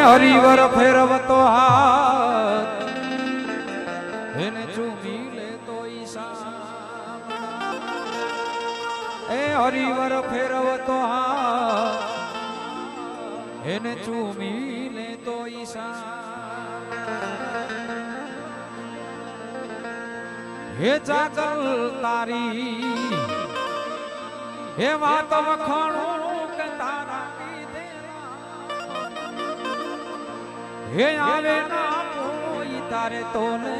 હરિવર ફેરવતો હાથ એને ચૂમી લેતો ઈશાન એ હરિવર ફેરવતો હાથ એને ચૂમી લેતો ઈશાન હે જાગલ તારી હે વાત વખાણું કે તારા હે આવે ના કોઈ તારે તોલે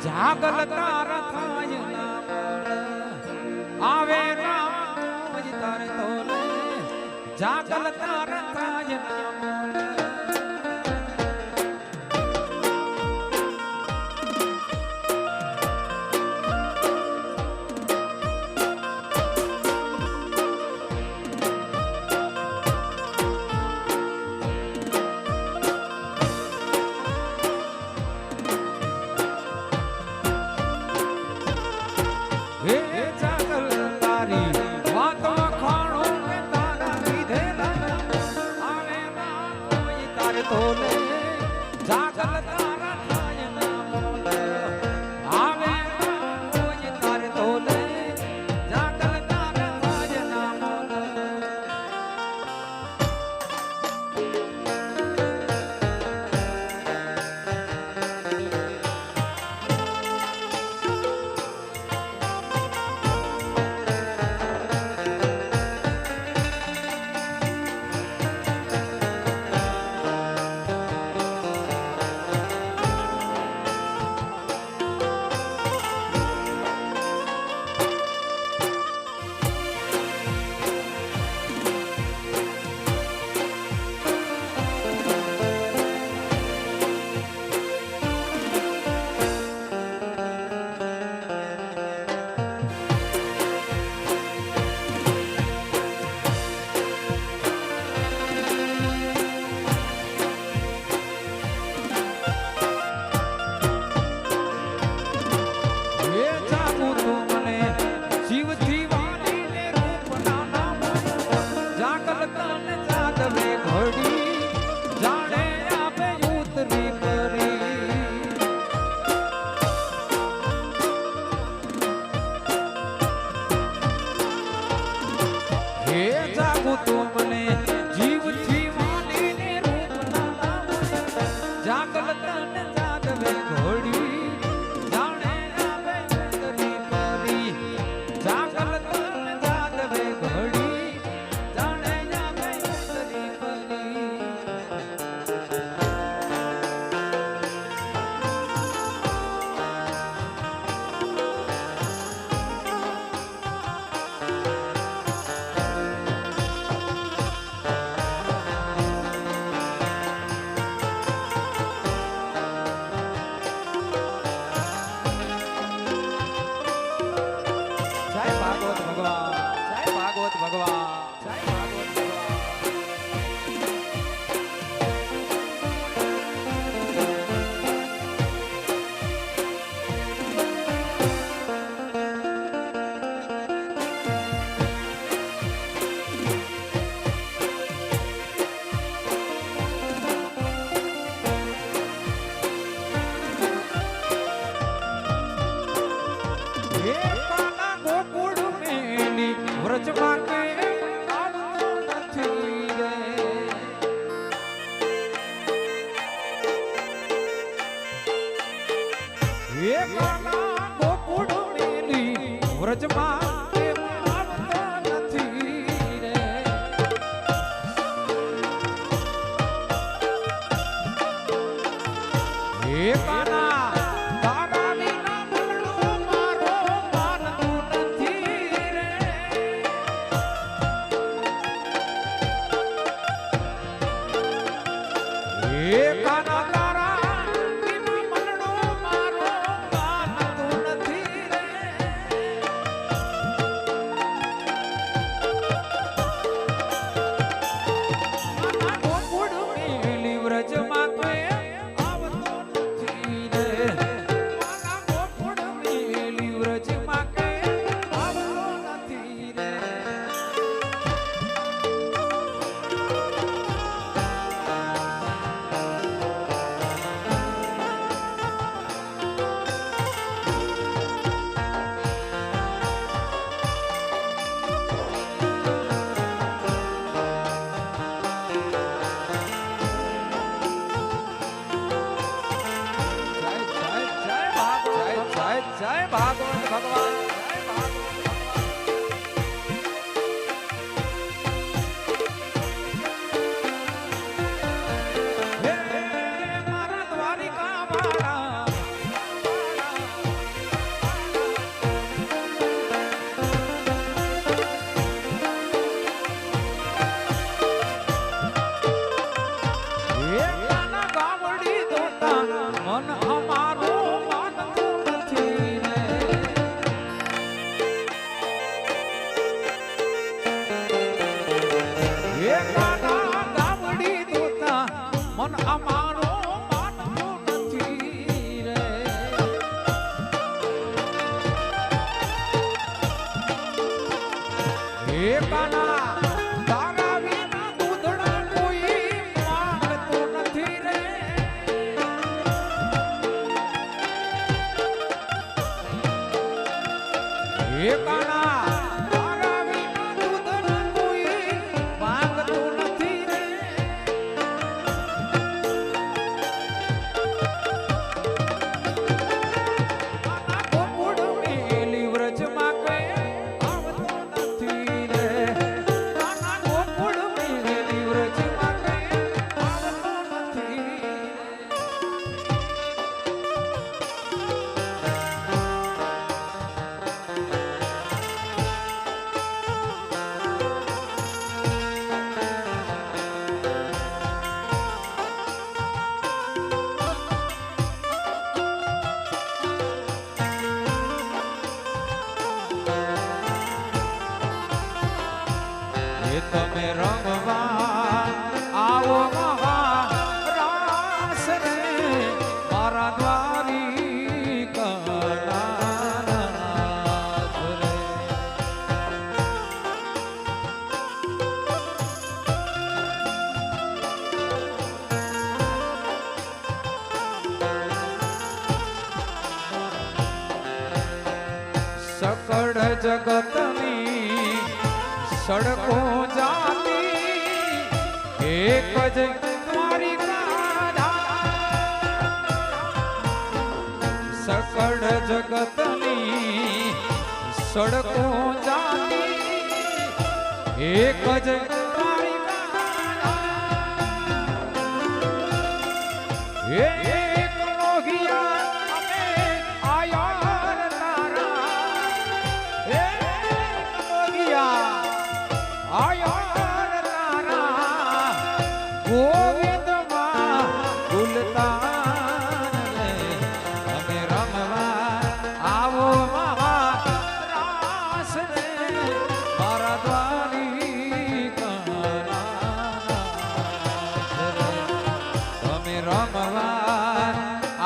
જાગલ તારા થાય ના મળે આવે ના કોઈ તારે તોલે જાગલ તારા થાય ના મળે તોલે જાગલ તારા થાય ના મોલે આવે કોઈ તારે તોલે જાગલ તારા થાય ના મોલે હે કાના તારા વિના દૂધના કોઈ માંગતું નથી રે કાના ગોકુળ મેલી વ્રજમાં કઈ આવતો નથી રે કાના ગોકુળ મેલી વ્રજમાં કઈ આવતો નથી તમે રંગવા આવો મહા રાસ રે મારા દ્વારી કનાથ રે સકળ જગતની સડકો જાતી એક જ દ્વારિકા સકળ જગતની સડકો જાતી એક જ દ્વારિકા એક લોહિયા અમે આયા તારા એક લોહિયા આયાર તારા ગોવિંદમાં ગુલતાન રે અમે રમવા આવો મહા રાસ રે મારા દ્વારી તમે રમવા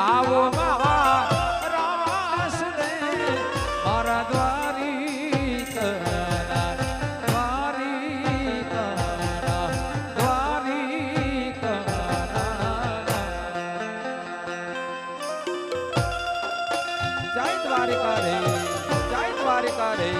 આવો મહા રાસ રે મારા દ્વારી જય દ્વારિકા રે જય દ્વારિકા રે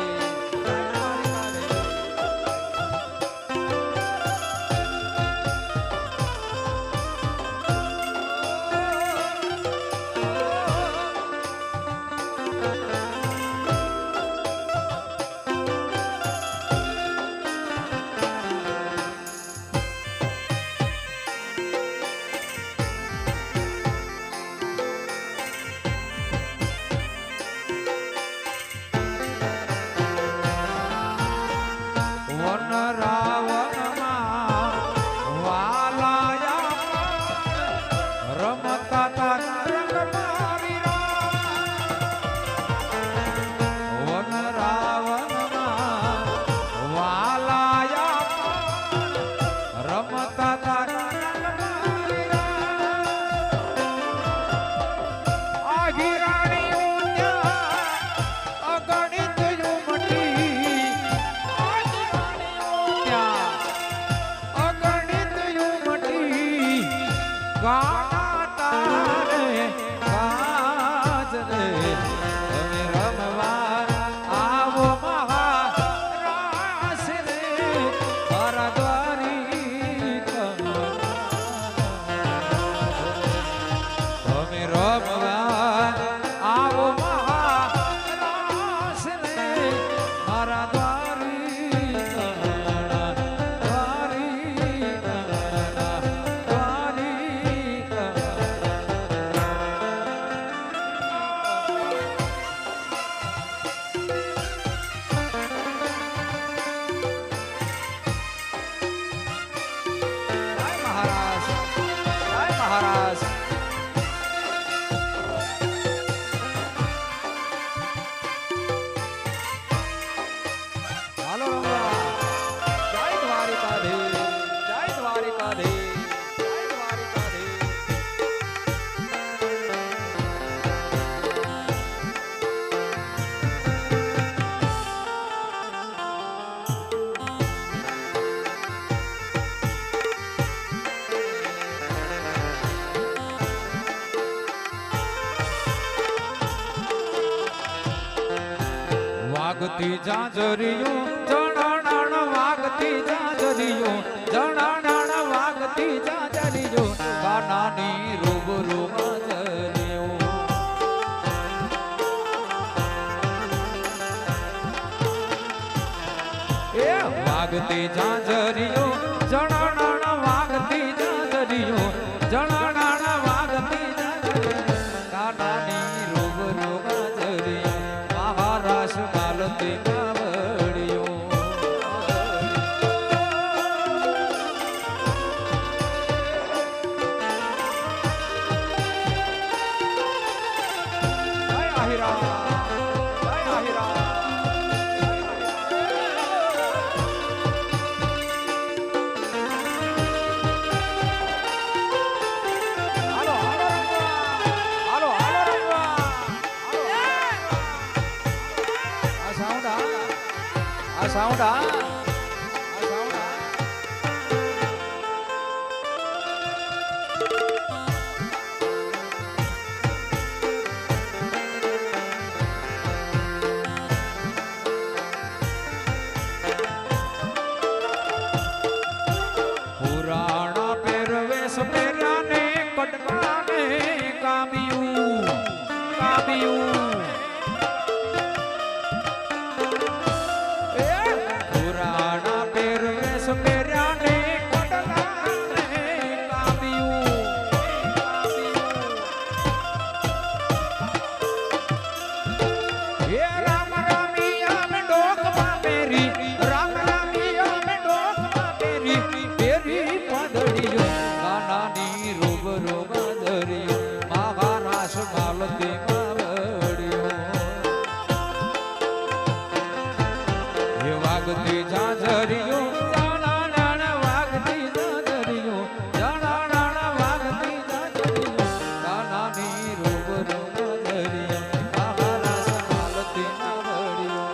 વાગતી જાજરિયું જણાણાણ વાગતી જાજરિયું જણાણાણ વાગતી જાજરિયું કાનાની રૂબરૂ હાજરિયું એ વાગતી જાજરિયું જણાણાણ વાગતી જાજરિયું જણાણાણ વાગતી જાજરિયું કાનાની રૂબરૂ હાજરિયું મહારાશ માલતી કાવડિયું જય આહિરા જય આહિરા હાલો હાલો હાલો હાલો રંગવા આ સાઉન્ડ આ સાઉન્ડ પુરાણા પહેરવેશ પહેર્યા ને કટકા ને કામ્યું કામ્યું એ પુરાણા પહેરવેશ પહેર્યા ને કટકા ને કામ્યું એ રામ રામિયા મે ડોકમાં પહેરી રામ રામિયા મે ડોકમાં પહેરી પહેરી પાદડિયો કાનાની રૂબરૂ ગાજરિયો મહારાશ માલતી કાવડિયો એ વાગતી જાજરિયો જાણાણાણ વાગતી જાજરિયો જાણાણાણ વાગતી જાજરિયો કાનાની રૂબરૂ ગાજરિયો મહારાશ માલતી કાવડિયો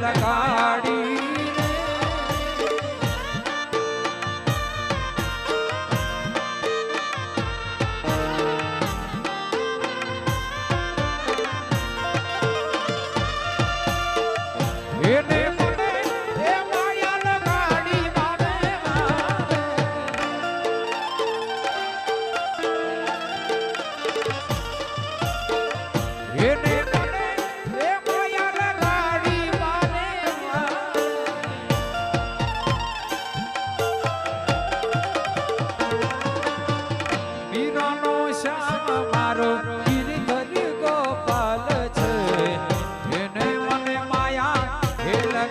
લગાડી એને મને એ માયા લગાડી માને એને મને એ માયા લગાડી માને વીરાનો શ્યામ મારો ગિરધર ગોપાલ છે એને મને માયા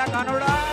જા કાનોડા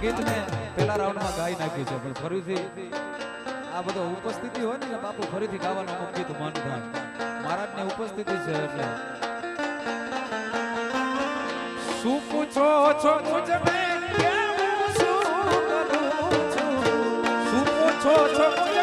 ગીત મેં પેલા રાઉન્ડમાં ગાઈ નાખ્યું છે પણ ફરીથી આ બધો ઉપસ્થિતિ હોય ને બાપુ ફરીથી ગાવાનું અમુક ગીત મન થાય મહારાજની ઉપસ્થિતિ છે એટલે શું પૂછો છો મુજને કેવું શું કરું છું શું પૂછો છો મુજને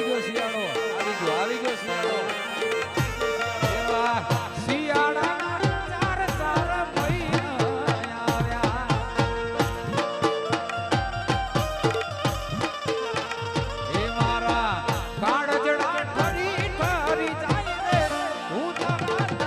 ગયો શિયાળો, આવી ગયો શિયાળો. એવા શિયાળાના ચાર ચાર મહિના આવ્યા. એ મારા કાળજડા ઠરી ઠરી જાય રે, હું તારા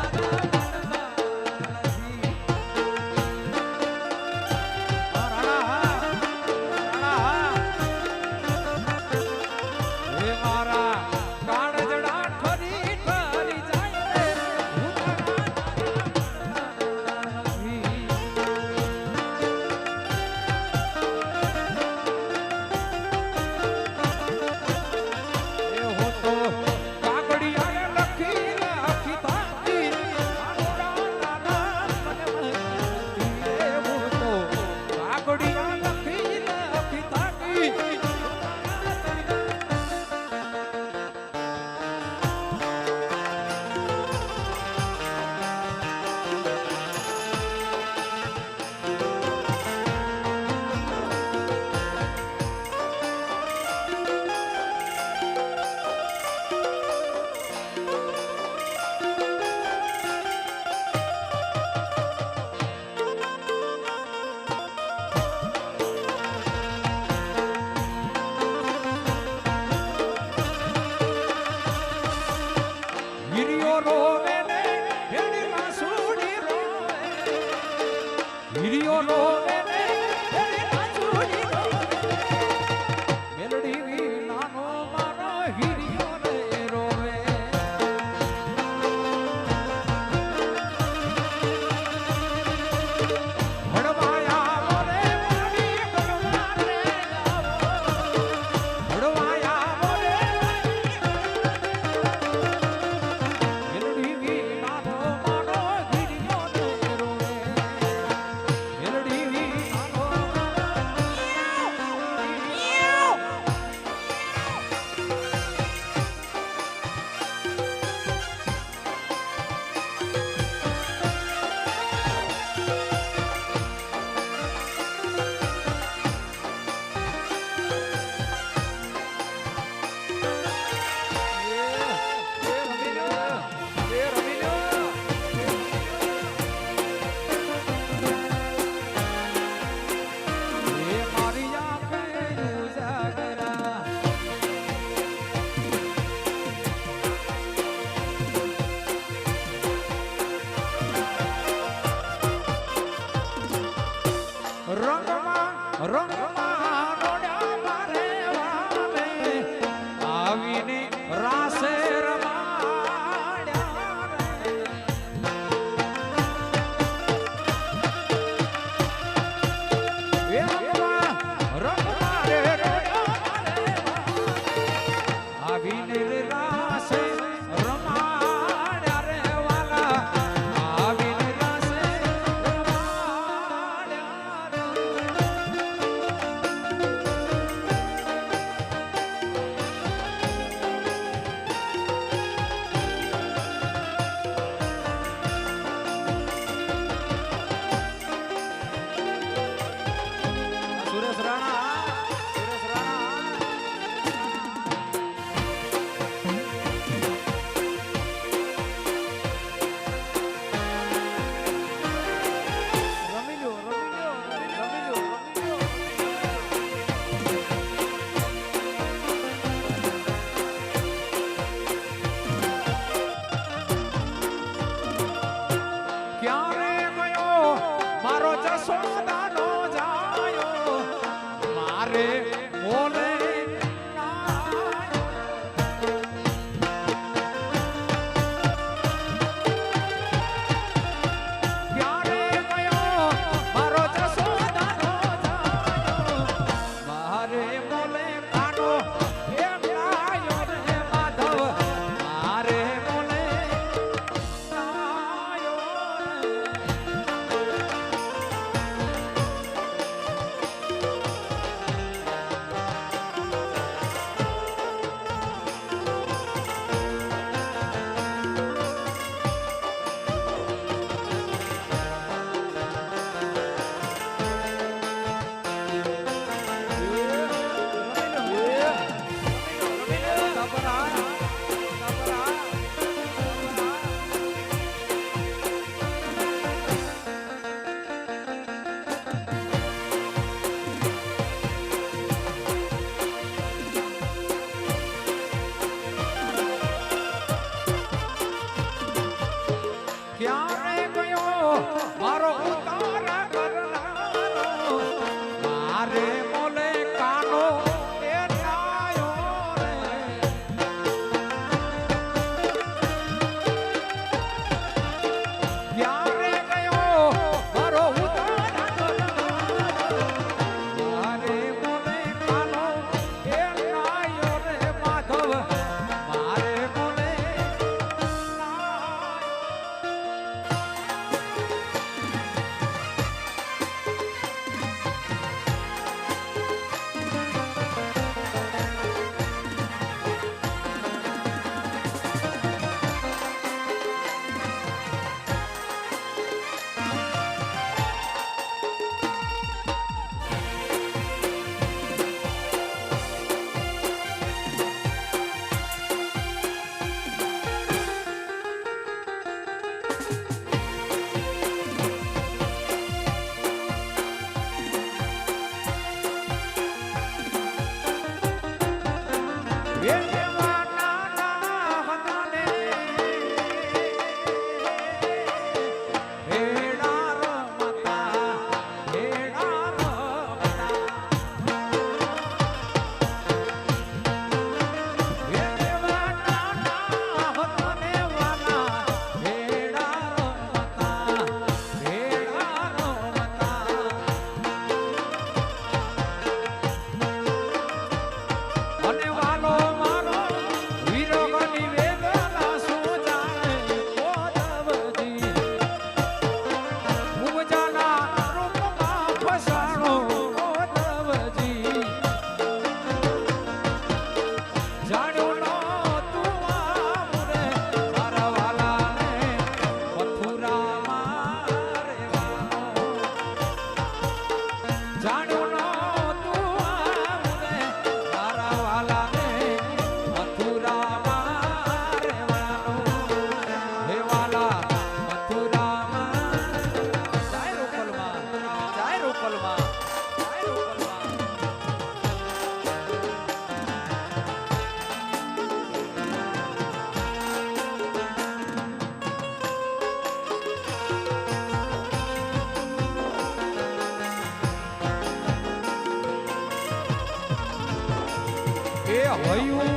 હયું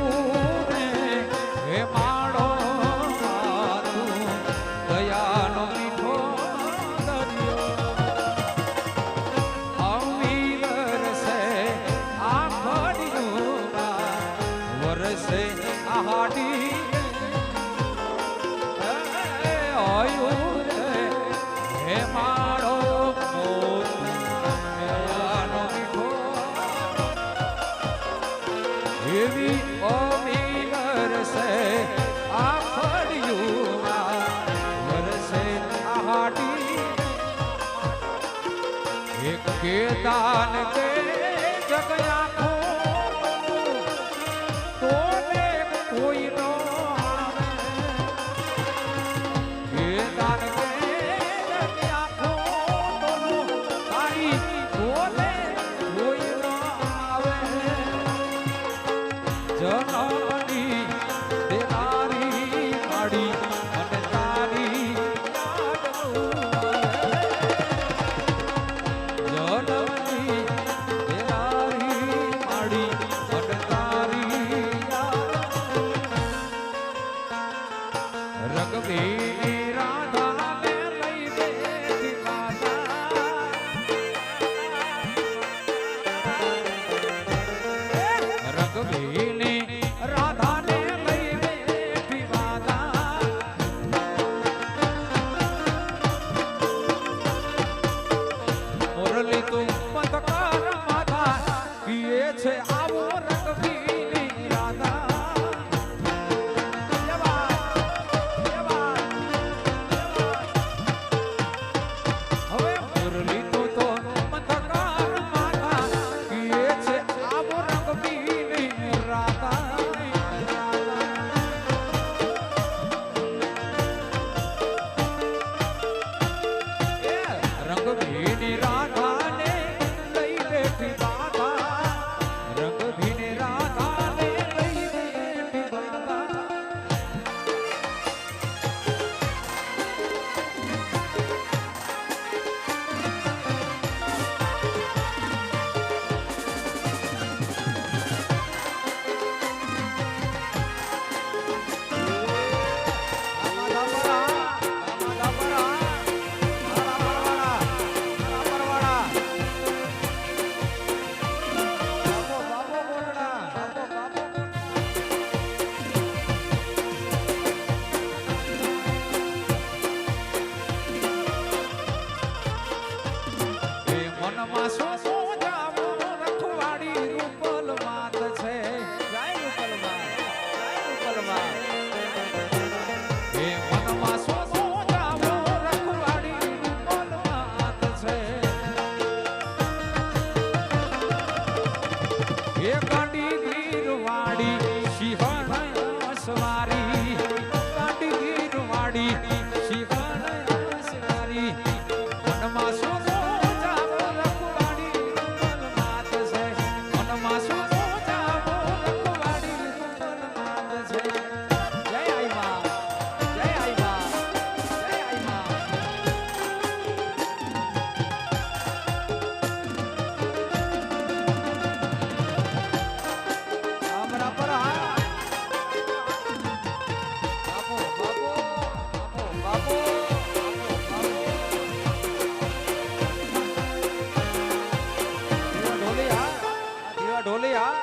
રે હે માળો તું દયાનો મીઠો દરિયો અમીર રસે આ ઘડિયોમાં વરસે આ હાડી હયું રે હે માળો એવી અમીર છે આ ફળિયુંમાં વરસે આ હાડી એક કે દાન કે જગયા તોને કોઈ નો આવે કે દાન કે જગયા તારી તોને કોઈ નો આવે જનની દેનારી માડી અને તારી જનની દેનારી માડી અને તારી રગવીની રાધાને લઈ બેઠી માતા રગવીની રાધાને લઈ બેઠી માતા મુરલી તું પથકાર માતા પીએ છે આવો રગવીની રાધા હવે મુરલી તું તો પથકાર માતા પીએ છે આવો રગવીની રાધા રંગભીની રાધાને લઈ બેઠી બાધા રંગભીની રાધાને લઈ બેઠી બાધા મનમાં શું જાવો રખવાડી રૂપલ માત છે જય રૂપલ માં જય રૂપલ માં એ મનમાં શું જાવો રખવાડી રૂપલ માત છે એ કાંડી ગીરવાડી સિંહણ સવારી કાંડી ગીરવાડી સિંહણ સવારી મનમાં શું ઢોલિયા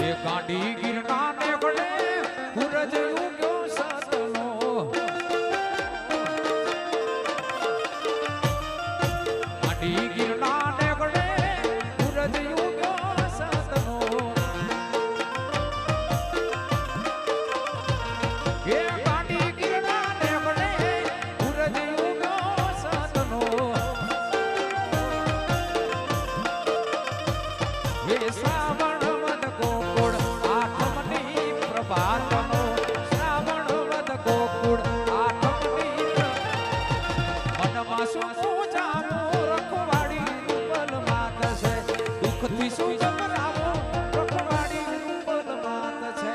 એ ગાંડી ગિરના ને ગળે સૂરજ ઉગ્યો સતનો ગાંડી ગિરના ને ગળે સૂરજ ઉગ્યો સતનો એ ગાંડી ગિરના ને ગળે સૂરજ ઉગ્યો સતનો એ શ્રાવણ વદ ગોકુળ આઠમની પ્રભાતનો શ્રાવણ વદ ગોકુળ આઠમની મનમાં શું જામો રખવાડી રૂપલ માત છે દુઃખથી શું જમરાવો રખવાડી રૂપલ માત છે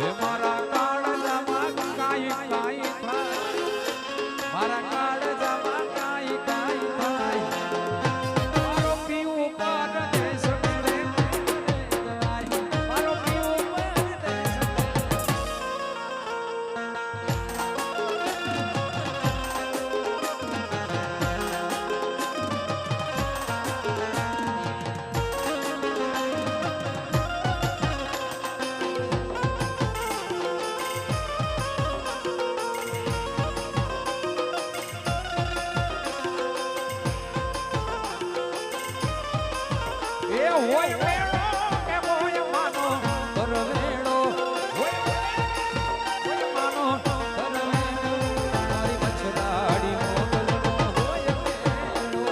હે મારા કાળજામાં કાંઈ કાંઈ થાય મારા કાળજામાં કાંઈ કાંઈ થાય મારો પીવું પરદેશ મેરે મારો પીવું પરદેશ હોય વેળો કે હોય માનો પરવેળો હોય માનો પરવેળો મારી મછરાડી મોગલનો હોય વેળો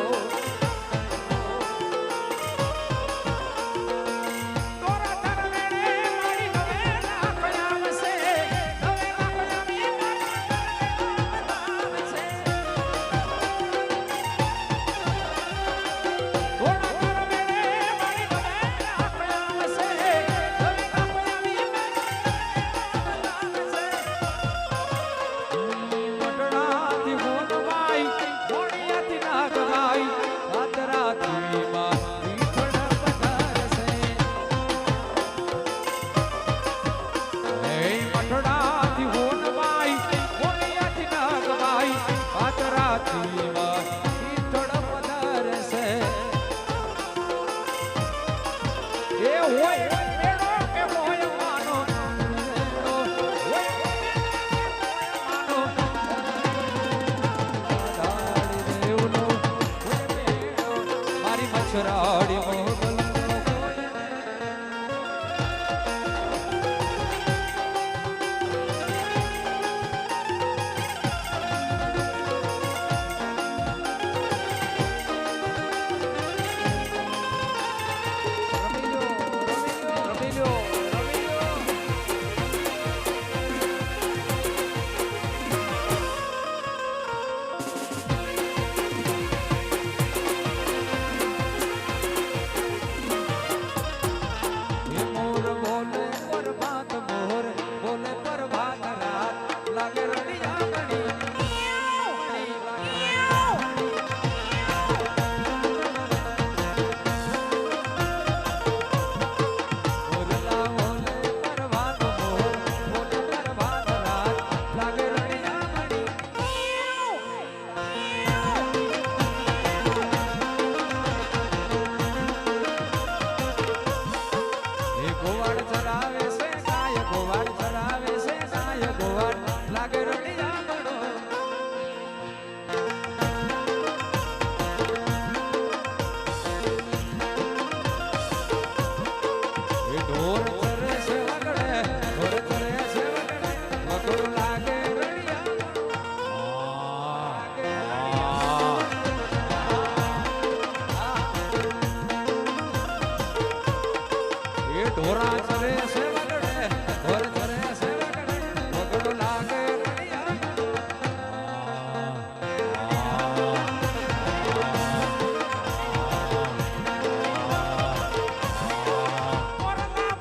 તોરા તરવેળે મારી નવેના કયામસે નવેના કયામી બનાવશે મછરાડી મોગલ ઢોરા ચરે છે વગડે ઢોર ચરે છે વગડે વગડો લાગે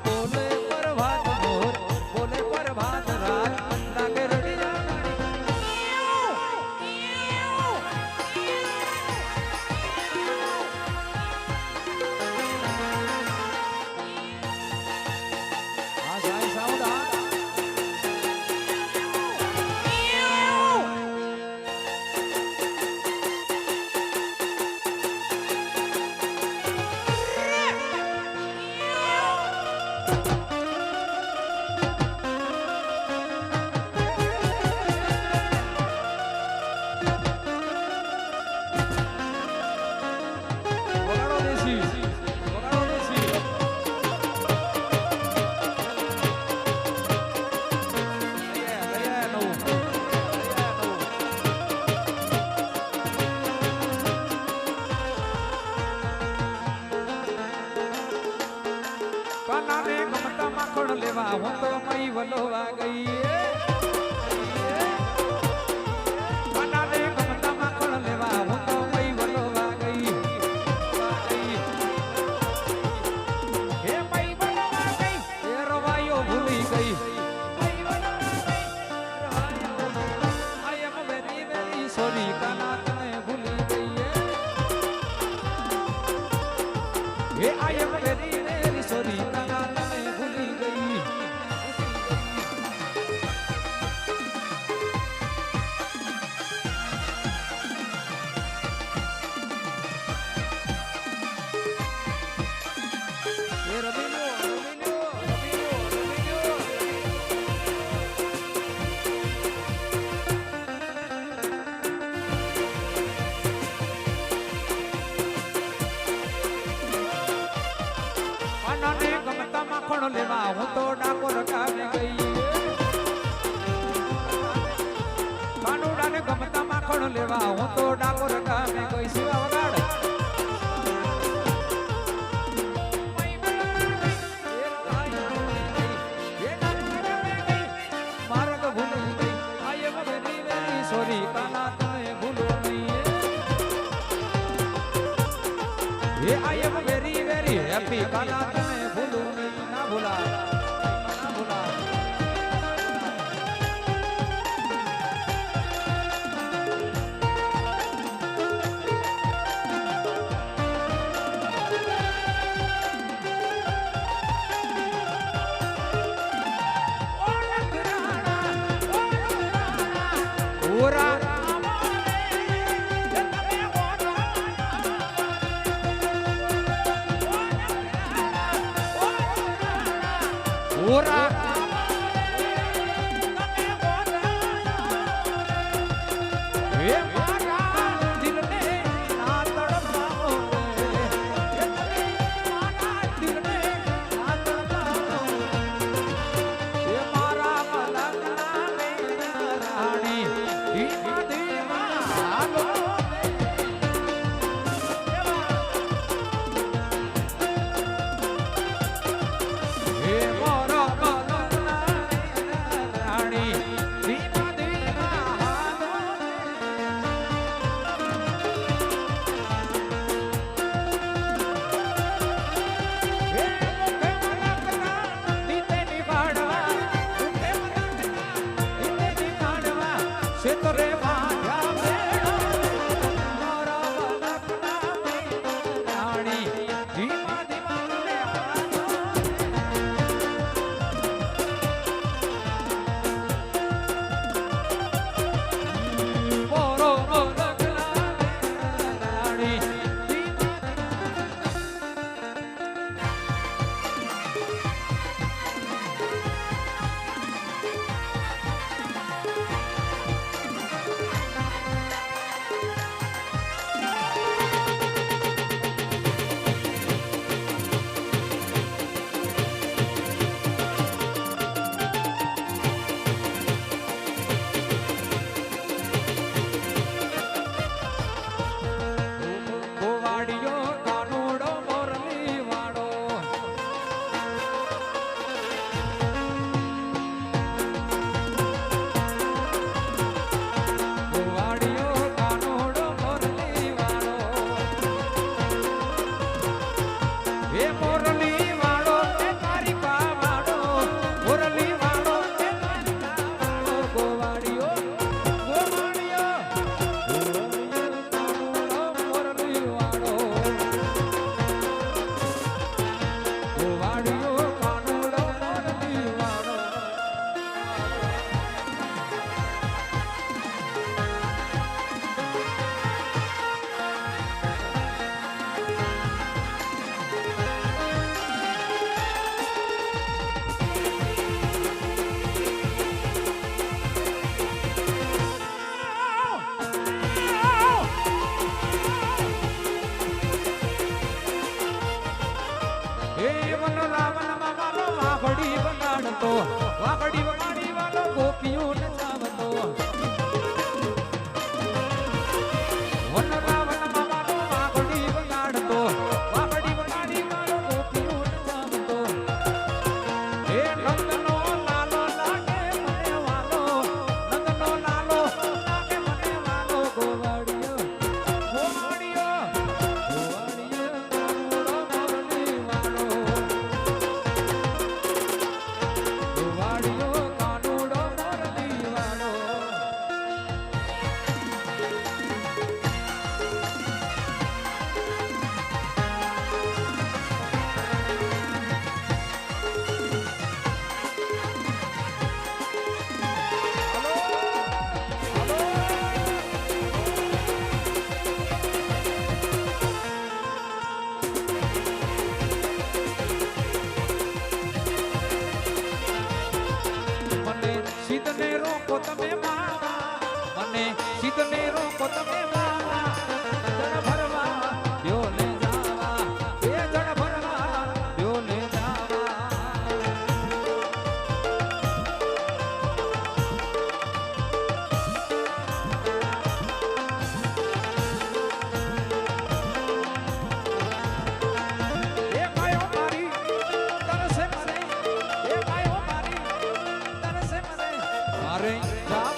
બોલે પરભાત મોર બોલે પરભાત રાત લાગે રડિયા કાનાને ગમતા માખણ લેવા હું તો મઈ વલોવા ગઈ કાનાને ગમતા માખણ લેવા હું તો મઈ વલોવા ગઈ હે મઈ વલોવા ગઈ એ રવાયો ભૂલી ગઈ એ આઈ એમ વેરી વેરી હેપી કાના તને ભૂલું નહીં ના ભૂલા ના ભૂલા ઓરા ઓરા એ મારા દિલને ના તડપાઓ રે એ મારા દિલને ના તડપાઓ એ મારા મલકના ને રાણી ધીમા ધીમા હાલો એ મારા મલકના રાણી ધીમા ધીમા હાલો એ મુખે મલકના દીતે નિભાડવા મુખે મલકના દીતે નિભાડવા ક્ષેત્રે બાંધ્યા મેળા મારા મલકના રાણી ધીમા ધીમા મને હાલો મોરો મલકના રાણી ધીમા ગોવાડિયો કાનુડો મોરલી વાળો ગોવાડિયો કાનુડો મોરલી વાળો એ મોરલી વાળો એ તારી વાળો મોરલી વાળો એ તારી વાળો ગોવાડિયો ગોવાડિયો મોરલી વાળો ગોવાડિયો કાનુડો મોરલી વાળો એ વન રાવણ મામાનો વાઘડી વગાડતો વાઘડી વગાડી વાળો ગોપીઓ નચાવતો વન રાવણ મામાનો વાઘડી વગાડતો વાઘડી વગાડી વાળો ગોપીઓ નચાવતો એ નંદનો લાલો લાગે મને વાલો નંદનો લાલો લાગે મને વાલો ગોવાડિયો ગોવાડિયો ગોવાડિયો કાનુડો મોરલી વાળો ગોવાડિયો કાનુડો મોરલી વાળો મને શીતને રોકો તમે મારા મને શીતને રોકો તમે મારા જળ ભરવા દ્યો ને જાવા એ જળ ભરવા દ્યો ને જાવા એ કાયો મારી તરસે મને એ કાયો મારી તરસે મને મારે જા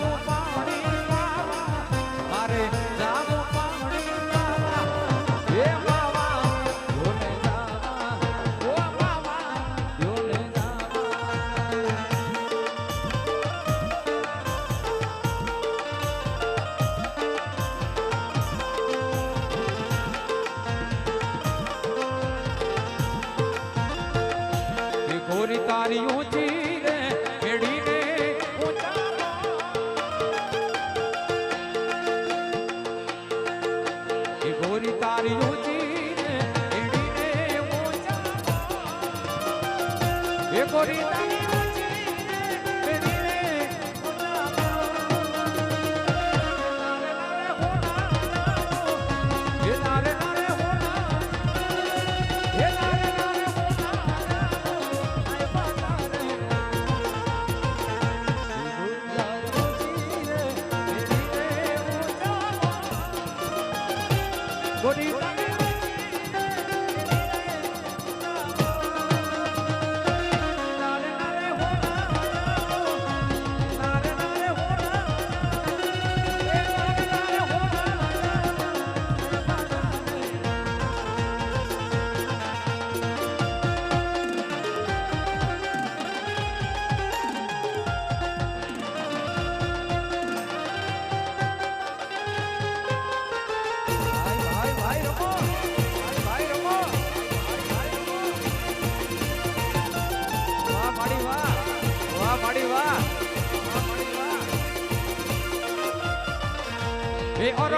એ અરર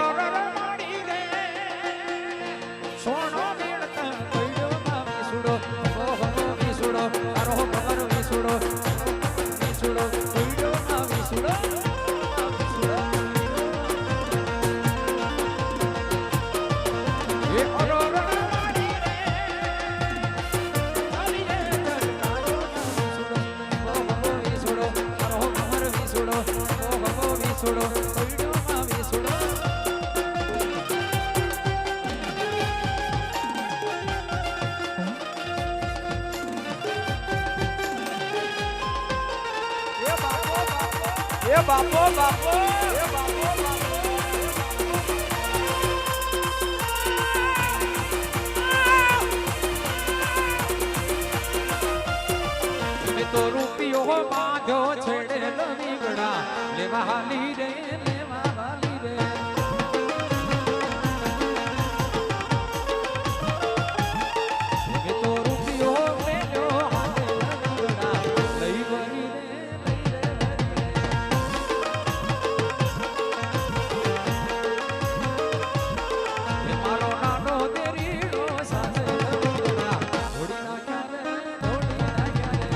માડી રે સોનો મેળતા કઈડો માં વિસુડો ઓહો વિસુડો તારો ખબર વિસુડો વિસુડો કઈડો માં વિસુડો એ અરર માડી રે ચાલી રે તારો વિસુડો ઓહો વિસુડો તારો ખબર વિસુડો ઓહો વિસુડો કઈડો માં વિસુડો એ બાપો બાપો એ બાપો બાપો તો રૂપિયો બાંધ્યો છેડે લવીગડા લેવા હાલી રે લેવા હાલી રે તો રૂપિયો મેલ્યો હાથે લવીગડા લઈ વરી રે મારો નાનો દેરીડો સાથે લવીગડા ઘોડી નાખ્યા રે ઘોડી નાખ્યા રે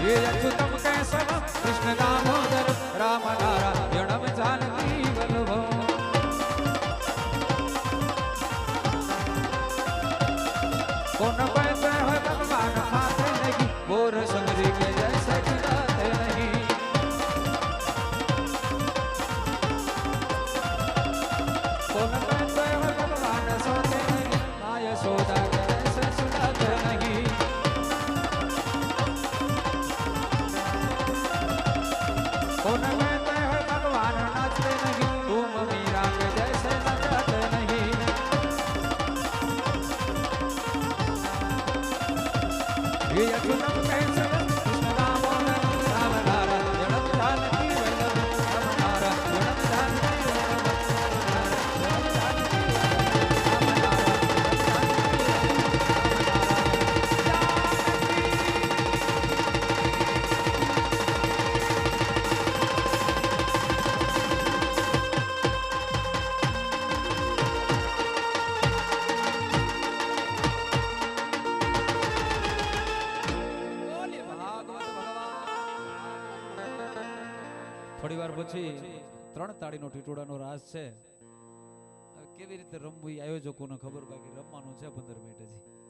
ये अच्युतम केशवम कृष्ण दामोदर राम नारायणम जानकी वल्लभम कौन कहते हैं भगवान आते नहीं बोर समझी के जैसे खिलाते नहीं कौन कहते हैं भगवान सोते नहीं माया सोदा के जैसे सुलाते नहीं कौन कहते हैं भगवान नाचते नहीं तुम मीरा के जैसे नचाते नहीं ये अच्युतम केशवम कृष्ण दामोदर राम नारायणम जानकी वल्लभम राम नारायणम जानकी वल्लभम राम जानकी वल्लभम राम થોડી વાર પછી 3 તાળીનો ટીટોડાનો રાસ છે હવે કેવી રીતે રમવું એ આયોજકોને ખબર બાકી રમવાનું છે 15 મિનિટ હજી